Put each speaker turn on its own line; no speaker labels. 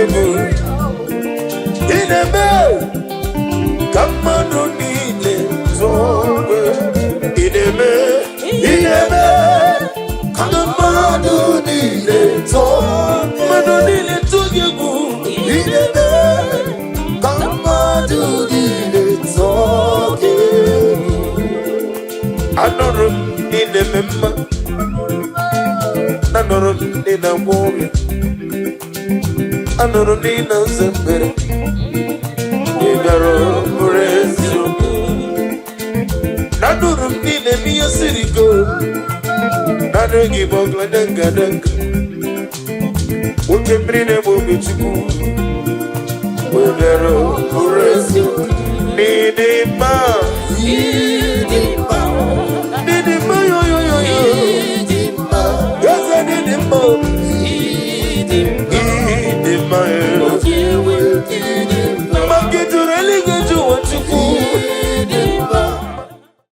ibu ineme kamano nile zobe ineme kamano nile zobe mano nile tugebu ineme kamano nile zobe anorum ineme ma anorum nina mwori anorum nina zembere igaro murezu anorum nina miya sirigo nanugi bogla danga danga ukembrine mubichuku igaro murezu nidima yo yo yo yo Nidima